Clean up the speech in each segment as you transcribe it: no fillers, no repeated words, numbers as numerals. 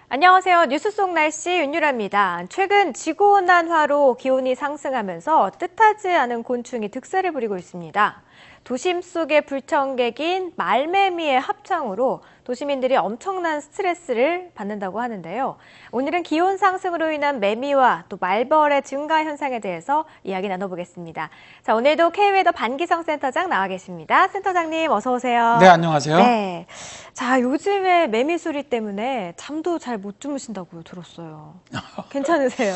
안녕하세요. 뉴스 속 날씨 윤유라입니다. 최근 지구온난화로 기온이 상승하면서 뜻하지 않은 곤충이 득세를 부리고 있습니다. 도심 속의 불청객인 말매미의 합창으로 도시민들이 엄청난 스트레스를 받는다고 하는데요. 오늘은 기온 상승으로 인한 매미와 또 말벌의 증가 현상에 대해서 이야기 나눠보겠습니다. 자, 오늘도 K웨더 반기성 센터장 나와 계십니다. 센터장님 어서 오세요. 네, 안녕하세요. 네. 자, 요즘에 매미 소리 때문에 잠도 잘 못 주무신다고 들었어요. 괜찮으세요?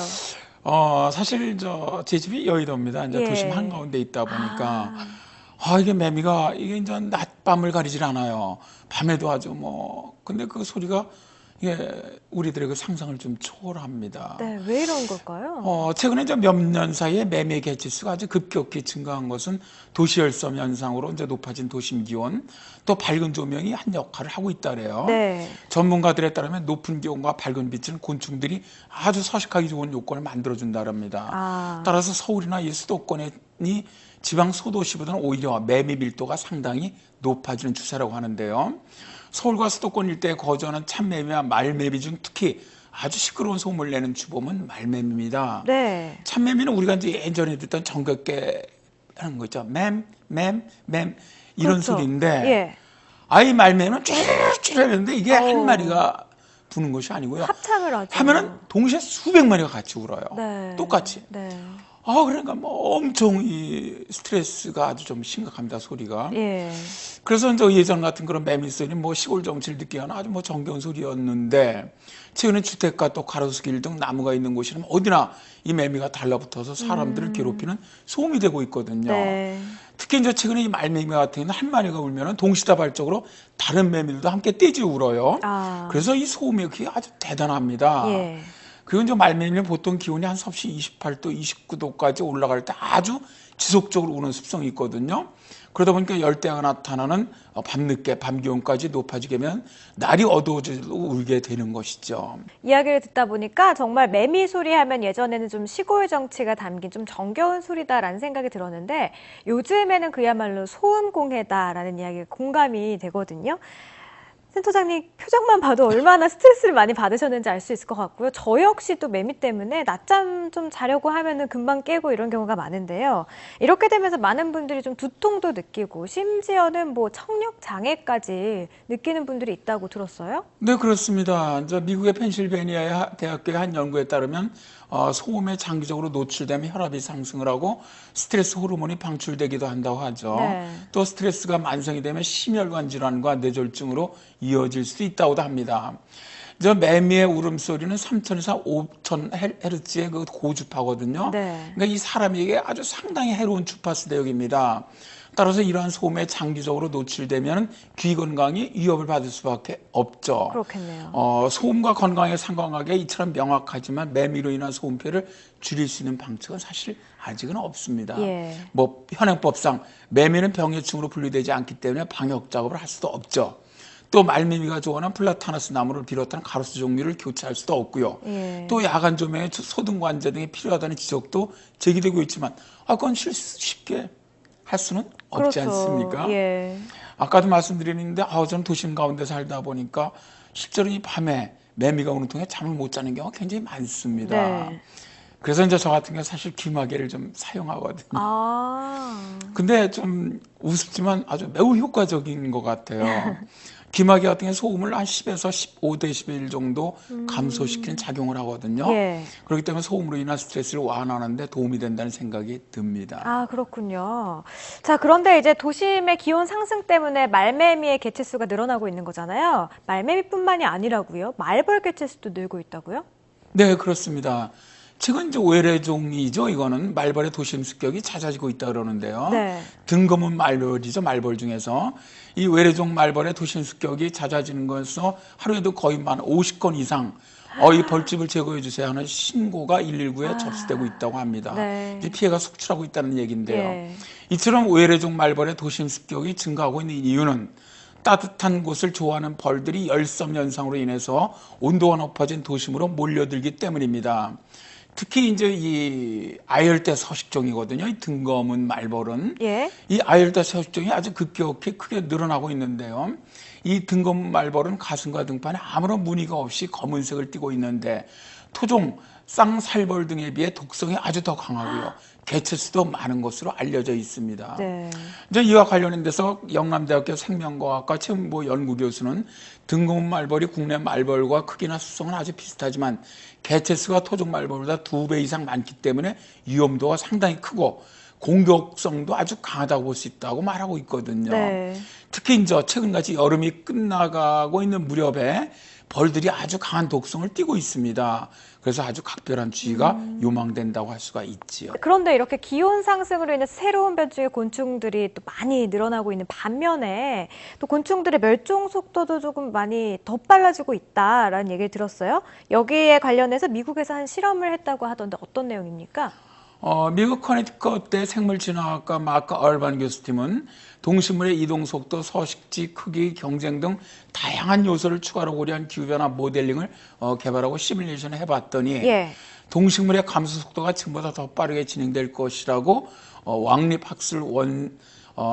사실 제 집이 여의도입니다. 이제 도심 예. 한가운데 있다 보니까 아, 이게 매미가 이게 이제 낮밤을 가리질 않아요. 밤에도 아주 근데 그 소리가 이게 우리들의 그 상상을 좀 초월합니다. 네. 왜 이런 걸까요? 최근에 이제 몇 년 사이에 매미 개체수가 아주 급격히 증가한 것은 도시열섬 현상으로 이제 높아진 도심 기온, 또 밝은 조명이 한 역할을 하고 있다래요. 네. 전문가들에 따르면 높은 기온과 밝은 빛은 곤충들이 아주 서식하기 좋은 요건을 만들어준다랍니다. 아, 따라서 서울이나 이 수도권이 지방 소도시보다는 오히려 매미 밀도가 상당히 높아지는 추세라고 하는데요. 서울과 수도권 일대에 거주하는 참매미와 말매미 중 특히 아주 시끄러운 소음을 내는 주범은 말매미입니다. 네. 참매미는 우리가 이제 예전에 듣던 정겹게 하는 거 있죠. 맴, 맴, 맴 이런 그렇죠. 소리인데 예. 아이 말매미는 쭈르쭈르 하는데 이게 한 어우. 마리가 부는 것이 아니고요. 합창을 하죠. 하면은 동시에 수백 마리가 같이 울어요. 네. 똑같이. 네. 그러니까 엄청 이 스트레스가 아주 좀 심각합니다, 소리가. 예. 그래서 이제 예전 같은 그런 매미 소리, 시골 정치를 듣기 하는 아주 정겨운 소리였는데, 최근에 주택가 또 가로수길 등 나무가 있는 곳이라면 어디나 이 매미가 달라붙어서 사람들을 괴롭히는 소음이 되고 있거든요. 네. 특히 이제 최근에 이 말매미 같은 경우는 한 마리가 울면은 동시다발적으로 다른 매미들도 함께 떼지 울어요. 아. 그래서 이 소음이 그게 아주 대단합니다. 예. 그리고 이제 말매미는 보통 기온이 한 섭씨 28도, 29도까지 올라갈 때 아주 지속적으로 우는 습성이 있거든요. 그러다 보니까 열대야가 나타나는 밤늦게 밤 기온까지 높아지게 되면 날이 어두워져도 울게 되는 것이죠. 이야기를 듣다 보니까 정말 매미 소리 하면 예전에는 좀 시골 정치가 담긴 좀 정겨운 소리다라는 생각이 들었는데 요즘에는 그야말로 소음 공해다라는 이야기가 공감이 되거든요. 센터장님 표정만 봐도 얼마나 스트레스를 많이 받으셨는지 알 수 있을 것 같고요. 저 역시 또 매미 때문에 낮잠 좀 자려고 하면은 금방 깨고 이런 경우가 많은데요. 이렇게 되면서 많은 분들이 좀 두통도 느끼고 심지어는 뭐 청력 장애까지 느끼는 분들이 있다고 들었어요. 네, 그렇습니다. 이제 미국의 펜실베니아 대학교의 한 연구에 따르면 소음에 장기적으로 노출되면 혈압이 상승을 하고 스트레스 호르몬이 방출되기도 한다고 하죠. 네. 또 스트레스가 만성이 되면 심혈관 질환과 뇌졸중으로 이어질 수도 있다고도 합니다. 저 매미의 울음소리는 3,000에서 5,000Hz의 그 고주파거든요. 네. 그러니까 이 사람에게 아주 상당히 해로운 주파수 대역입니다. 따라서 이러한 소음에 장기적으로 노출되면 귀 건강이 위협을 받을 수밖에 없죠. 그렇겠네요. 소음과 건강에 상관관계가 이처럼 명확하지만 매미로 인한 소음 피해를 줄일 수 있는 방책은 사실 아직은 없습니다. 예. 현행법상 매미는 병해충으로 분류되지 않기 때문에 방역 작업을 할 수도 없죠. 또 말매미가 좋아하는 플라타너스 나무를 비롯한 가로수 종류를 교체할 수도 없고요. 예. 또 야간 조명에 소등 관제 등이 필요하다는 지적도 제기되고 있지만 그건 쉽게 할 수는 없지 그렇죠. 않습니까? 예. 아까도 말씀드렸는데 저는 도심 가운데 살다 보니까 실제로 이 밤에 매미가 우는 통에 잠을 못 자는 경우가 굉장히 많습니다. 네. 그래서 이제 저 같은 경우 사실 귀마개를 좀 사용하거든요. 아. 근데 좀 우습지만 아주 매우 효과적인 것 같아요. 귀마개 같은 경우 소음을 한 10에서 15dB 정도 감소시키는 작용을 하거든요. 예. 그렇기 때문에 소음으로 인한 스트레스를 완화하는 데 도움이 된다는 생각이 듭니다. 아, 그렇군요. 자, 그런데 이제 도심의 기온 상승 때문에 말매미의 개체수가 늘어나고 있는 거잖아요. 말매미뿐만이 아니라고요? 말벌 개체수도 늘고 있다고요? 네, 그렇습니다. 최근 이제 외래종이죠. 이거는 말벌의 도심 습격이 잦아지고 있다 그러는데요. 네. 등검은 말벌이죠. 말벌 중에서 이 외래종 말벌의 도심 습격이 잦아지는 것에서 하루에도 거의 50건 이상 이 벌집을 제거해 주세요 하는 신고가 119에 접수되고 있다고 합니다. 네. 이제 피해가 속출하고 있다는 얘기인데요. 예. 이처럼 외래종 말벌의 도심 습격이 증가하고 있는 이유는 따뜻한 곳을 좋아하는 벌들이 열섬 현상으로 인해서 온도가 높아진 도심으로 몰려들기 때문입니다. 특히 이제 이 아열대 서식종이거든요. 이 등검은 말벌은 예. 이 아열대 서식종이 아주 급격히 크게 늘어나고 있는데요. 이 등검 말벌은 가슴과 등판에 아무런 무늬가 없이 검은색을 띠고 있는데 토종, 쌍살벌 등에 비해 독성이 아주 더 강하고요. 개체수도 많은 것으로 알려져 있습니다. 네. 이제 이와 관련돼서 영남대학교 생명과학과 최은보 연구교수는 등검 말벌이 국내 말벌과 크기나 수성은 아주 비슷하지만 개체수가 토종 말벌보다 2배 이상 많기 때문에 위험도가 상당히 크고 공격성도 아주 강하다고 볼 수 있다고 말하고 있거든요. 네. 특히 이제 최근같이 여름이 끝나가고 있는 무렵에 벌들이 아주 강한 독성을 띠고 있습니다. 그래서 아주 각별한 주의가 요망된다고 할 수가 있지요. 그런데 이렇게 기온 상승으로 인해 새로운 변종의 곤충들이 또 많이 늘어나고 있는 반면에 또 곤충들의 멸종 속도도 조금 많이 더 빨라지고 있다라는 얘기를 들었어요. 여기에 관련해서 미국에서 한 실험을 했다고 하던데 어떤 내용입니까? 미국 커네티컷대 생물진화학과 마크 얼반 교수팀은 동식물의 이동 속도, 서식지, 크기, 경쟁 등 다양한 요소를 추가로 고려한 기후변화 모델링을 개발하고 시뮬레이션을 해봤더니 예. 동식물의 감소 속도가 지금보다 더 빠르게 진행될 것이라고 왕립학술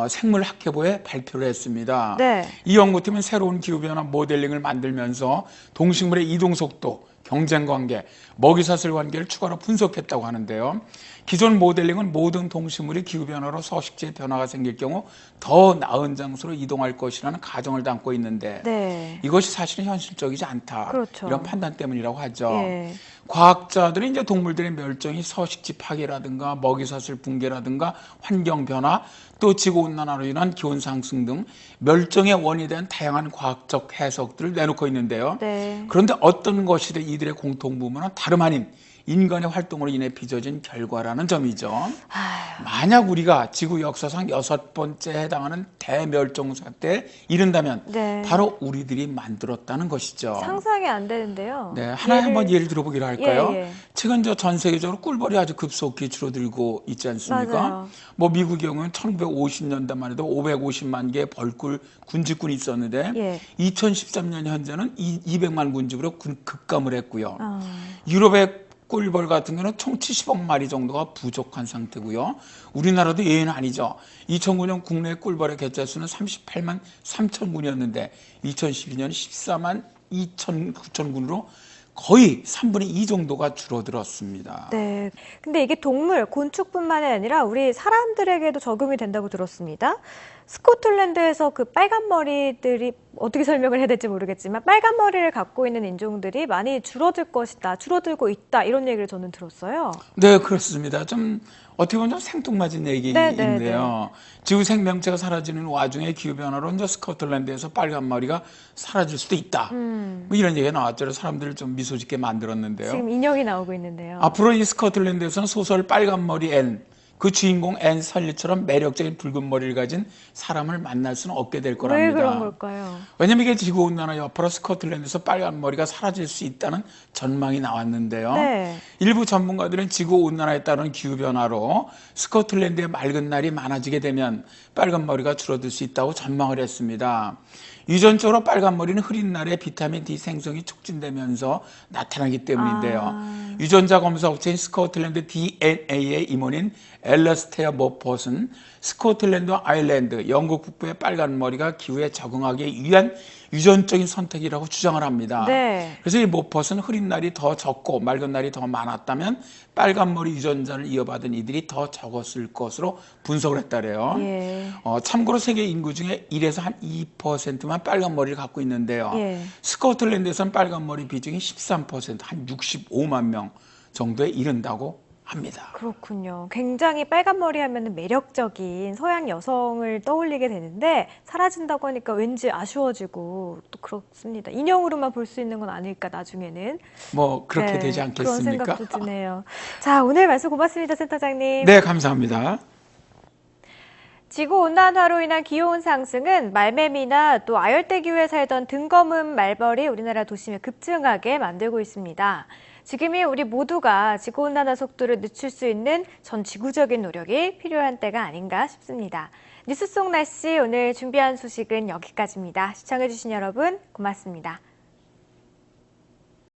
생물학회보에 발표를 했습니다. 네. 이 연구팀은 새로운 기후변화 모델링을 만들면서 동식물의 이동 속도, 경쟁 관계, 먹이사슬 관계를 추가로 분석했다고 하는데요. 기존 모델링은 모든 동식물이 기후변화로 서식지에 변화가 생길 경우 더 나은 장소로 이동할 것이라는 가정을 담고 있는데 네. 이것이 사실은 현실적이지 않다. 그렇죠. 이런 판단 때문이라고 하죠. 예. 과학자들이 이제 동물들의 멸종이 서식지 파괴라든가 먹이사슬 붕괴라든가 환경 변화 또 지구온난화로 인한 기온 상승 등 멸종의 원인에 대한 다양한 과학적 해석들을 내놓고 있는데요. 네. 그런데 어떤 것이든 이들의 공통부문은 다름 아닌 인간의 활동으로 인해 빚어진 결과라는 점이죠. 아휴. 만약 우리가 지구 역사상 6번째 해당하는 대멸종 사태에 이른다면 네. 바로 우리들이 만들었다는 것이죠. 상상이 안 되는데요. 네, 하나의 한번 예를 들어보기로 할까요? 예. 최근 전 세계적으로 꿀벌이 아주 급속히 줄어들고 있지 않습니까? 맞아요. 뭐 미국의 경우는 1950년대만 해도 550만 개의 벌꿀 군집군이 있었는데 예. 2013년 현재는 200만 군집으로 급감을 했고요. 아. 유럽의 꿀벌 같은 경우는 총 70억 마리 정도가 부족한 상태고요. 우리나라도 예외는 아니죠. 2009년 국내 꿀벌의 개체수는 38만 3천 군이었는데 2012년 14만 2천 군으로 거의 3분의 2 정도가 줄어들었습니다. 네. 근데 이게 동물, 곤충뿐만이 아니라 우리 사람들에게도 적용이 된다고 들었습니다. 스코틀랜드에서 그 빨간 머리들이 어떻게 설명을 해야 될지 모르겠지만 빨간 머리를 갖고 있는 인종들이 많이 줄어들 것이다, 줄어들고 있다 이런 얘기를 저는 들었어요. 네, 그렇습니다. 좀 어떻게 보면 좀 생뚱맞은 얘기인데요. 네. 지구 생명체가 사라지는 와중에 기후변화로 이제 스코틀랜드에서 빨간 머리가 사라질 수도 있다. 뭐 이런 얘기가 나왔죠. 사람들을 좀 미소 짓게 만들었는데요. 지금 인형이 나오고 있는데요. 앞으로 이 스코틀랜드에서는 소설 빨간 머리 앤, 그 주인공 앤 설리처럼 매력적인 붉은 머리를 가진 사람을 만날 수는 없게 될 거랍니다. 왜 그런 걸까요? 왜냐면 이게 지구온난화 여파로 스코틀랜드에서 빨간 머리가 사라질 수 있다는 전망이 나왔는데요. 네. 일부 전문가들은 지구온난화에 따른 기후변화로 스코틀랜드의 맑은 날이 많아지게 되면 빨간 머리가 줄어들 수 있다고 전망을 했습니다. 유전적으로 빨간 머리는 흐린 날에 비타민 D 생성이 촉진되면서 나타나기 때문인데요. 유전자 검사 업체인 스코틀랜드 DNA의 임원인 엘러스테어 모폿은 스코틀랜드와 아일랜드, 영국 북부의 빨간 머리가 기후에 적응하기 위한 유전적인 선택이라고 주장을 합니다. 네. 그래서 이 모폿은 흐린 날이 더 적고 맑은 날이 더 많았다면 빨간 머리 유전자를 이어받은 이들이 더 적었을 것으로 분석을 했다래요. 예. 참고로 세계 인구 중에 1에서 한 2%만 빨간 머리를 갖고 있는데요. 예. 스코틀랜드에서는 빨간 머리 비중이 13%, 한 65만 명 정도에 이른다고 합니다. 그렇군요. 굉장히 빨간 머리 하면 매력적인 서양 여성을 떠올리게 되는데 사라진다고 하니까 왠지 아쉬워지고 또 그렇습니다. 인형으로만 볼 수 있는 건 아닐까 나중에는. 뭐 그렇게 네, 되지 않겠습니까? 그런 생각도 드네요. 자, 오늘 말씀 고맙습니다, 센터장님. 네, 감사합니다. 지구온난화로 인한 기온 상승은 말매미나 또 아열대 기후에 살던 등검은 말벌이 우리나라 도심에 급증하게 만들고 있습니다. 지금이 우리 모두가 지구온난화 속도를 늦출 수 있는 전 지구적인 노력이 필요한 때가 아닌가 싶습니다. 뉴스 속 날씨 오늘 준비한 소식은 여기까지입니다. 시청해주신 여러분 고맙습니다.